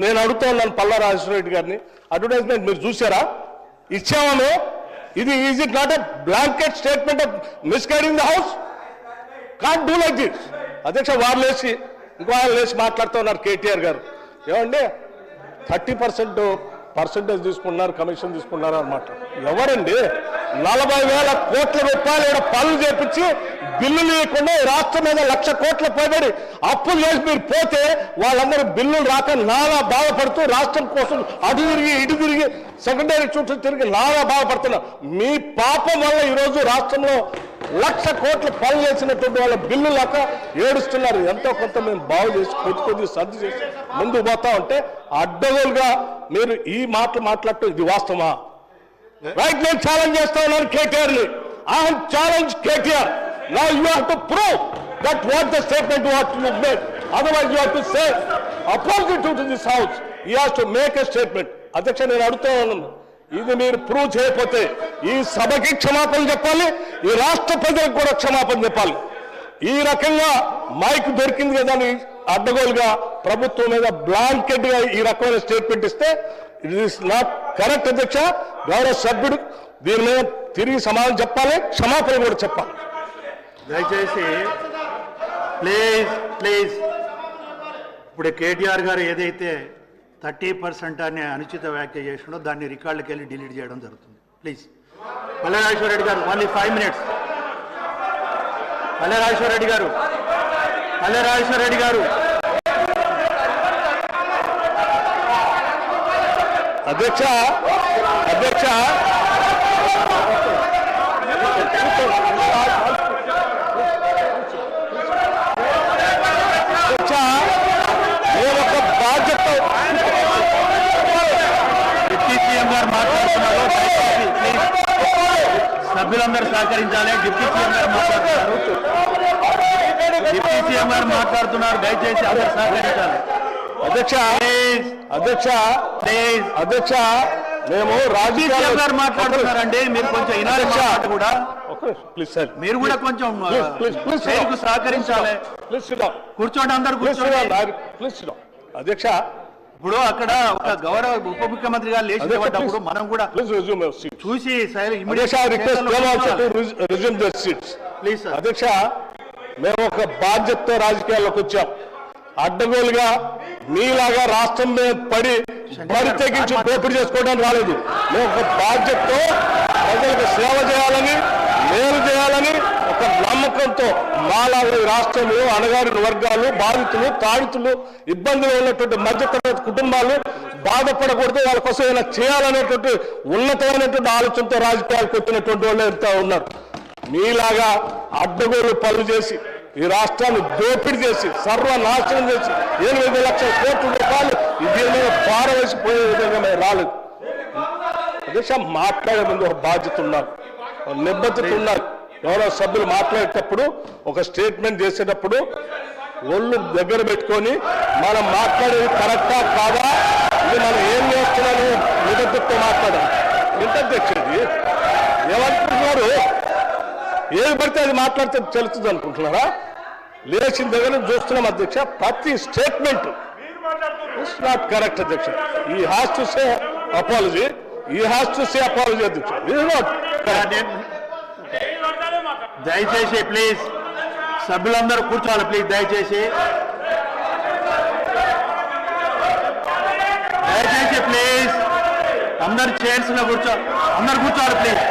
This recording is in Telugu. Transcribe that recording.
నేను అడుగుతా ఉన్నాను పల్లా రాజేశ్వరరెడ్డి గారిని, అడ్వర్టైజ్మెంట్ మీరు చూసారా? ఇచ్చామో ఇది is it not a blanket statement of misguiding the house? Can't do like this. అధ్యక్ష వారు లేచి ఇంకో ఆయన లేచి మాట్లాడుతూ ఉన్నారు కేటీఆర్ గారు, ఏమండి 30% తీసుకున్నారు, కమిషన్ తీసుకున్నారు అన్నమాట. ఎవరండి 40,000 కోట్ల రూపాయలు ఇక్కడ పనులు చేపించి బిల్లు లేకుండా రాష్ట్రం మీద 1,00,000 కోట్ల పైబడి అప్పులు చేసి మీరు పోతే వాళ్ళందరూ బిల్లులు రాక నానా బాధపడుతూ రాష్ట్రం కోసం అటు తిరిగి ఇటు తిరిగి సెకండరీ చుట్టూ తిరిగి నానా బాధపడుతున్నారు. మీ పాపం వల్ల ఈరోజు రాష్ట్రంలో 1,00,000 కోట్ల పనులు చేసినటువంటి వాళ్ళ బిల్లు లేక ఏడుస్తున్నారు. ఎంతో కొంత మేము బాగు చేసి కొద్ది సర్ది చేసి ముందుకు పోతా ఉంటే అడ్డగోలుగా మీరు ఈ మాటలు మాట్లాడటం ఇది వాస్తవమా? రైట్, నేను ఛాలెంజ్ చేస్తా ఉన్నాను కేటీఆర్ని. I have challenge KTR. Now you have to prove that what the statement what you made. Otherwise you have to say opposite to this house. You have to make a statement. అధ్యక్ష నేను అడుగుతా ఉన్నాను, ఇది మీరు ప్రూవ్ చేయకపోతే ఈ సభకి క్షమాపణ చెప్పాలి, ఈ రాష్ట్ర ప్రజలకు కూడా క్షమాపణ చెప్పాలి. ఈ రకంగా మైక్ దొరికింది కదా అని అడ్డగోలుగా ప్రభుత్వం మీద బ్లాంకెట్ గా ఈ రకమైన స్టేట్మెంట్ ఇస్తే ఇట్ ఈస్ నాట్ కరెక్ట్. అధ్యక్ష, గౌరవ సభ్యుడు దీని మీద తిరిగి సమాధానం చెప్పాలి, క్షమాపణ కూడా చెప్పాలి. దయచేసి ప్లీజ్ ప్లీజ్, ఇప్పుడు కేటీఆర్ గారు ఏదైతే 30% అని అనుచిత వ్యాఖ్య చేసినో దాన్ని రికార్డుకి వెళ్ళి డిలీట్ చేయడం జరుగుతుంది. ప్లీజ్. పల్లె రాజేశ్వరరెడ్డి గారు, ఓన్లీ 5 minutes. పల్లె రాజేశ్వరరెడ్డి గారు, పల్లె రాజేశ్వరరెడ్డి గారు. అధ్యక్ష అధ్యక్ష ఒక బాధ్యత డిప్యూటీ సీఎం గారు మాట్లాడుతున్నారు, సభ్యులందరూ సహకరించాలి. డిప్యూటీ సీఎం గారు మాట్లాడుతున్నారు, డిప్యూటీ సీఎం గారు మాట్లాడుతున్నారు, దయచేసి అందరూ సహకరించాలి. అధ్యక్ష అధ్యక్ష ప్లీజ్ అధ్యక్ష, మేము రాజకీయ గారు మాట్లాడుతున్నారండి, మీరు కొంచెం వినాలి కూడా. ప్లీజ్ సార్, మీరు కూడా కొంచెం సహకరించాలి. కూర్చోండి, అందరు కూర్చోండి. అధ్యక్ష, ఇప్పుడు అక్కడ ఒక గౌరవ ఉప ముఖ్యమంత్రి గారు లేచినప్పుడు మనం కూడా చూసి ప్లీజ్. అధ్యక్ష, మేము ఒక బాధ్యతతో రాజకీయాల్లోకి వచ్చాం. అడ్డగోలుగా మీలాగా రాష్ట్రం మీద పడి బరి తెగించి దోపిడీ చేసుకోవడానికి రాలేదు. మేము ఒక బాధ్యతతో ప్రజలకు సేవ చేయాలని, మేలు చేయాలని ఒక నమ్మకంతో మాలాగా ఈ రాష్ట్రంలో అణగారిన వర్గాలు, బాధితులు, తాడితులు, ఇబ్బందులు ఉన్నటువంటి మధ్యతరగతి కుటుంబాలు బాధపడకూడదు, వాళ్ళ కోసం ఏమైనా చేయాలనేటువంటి ఉన్నతమైనటువంటి ఆలోచనతో రాజకీయాలకు వచ్చినటువంటి వాళ్ళు ఎంత ఉన్నారు. మీలాగా అడ్డగోలు పనులు చేసి ఈ రాష్ట్రాన్ని దోపిడీ చేసి సర్వనాశనం చేసి 8 లక్షల కోట్ల రూపాయలు దీని మీద పారవేసిపోయే విధంగా మేము రాలేదు. అధ్యక్ష, మాట్లాడే ముందు ఒక బాధ్యత ఉన్నారు, నిబద్ధత ఉన్నారు. గౌరవ సభ్యులు మాట్లాడేటప్పుడు ఒక స్టేట్మెంట్ చేసేటప్పుడు ఒళ్ళు దగ్గర పెట్టుకొని మనం మాట్లాడేది కరెక్టా కాదా, ఇది మనం ఏం చేస్తున్నాము నిబద్ధతతో మాట్లాడాలి. ఎంత అధ్యక్ష ఇది ఏమనుకుంటున్నారు? ఏది పడితే అది మాట్లాడితే తెలుస్తుంది అనుకుంటున్నారా? లేచిన దగ్గర చూస్తున్నాం అధ్యక్ష, ప్రతి స్టేట్మెంట్ ఇట్స్ నాట్ కరెక్ట్ అధ్యక్ష. ఈ హ్యాస్ టు సే అపాలజీ, ఈ హ్యాస్ టు సే అపాలజీ అధ్యక్ష. It is not correct. దయచేసి ప్లీజ్ సభ్యులందరూ కూర్చోవాలి ప్లీజ్. దయచేసి ప్లీజ్ అందరు చైర్స్ లో కూర్చోవాలి ప్లీజ్.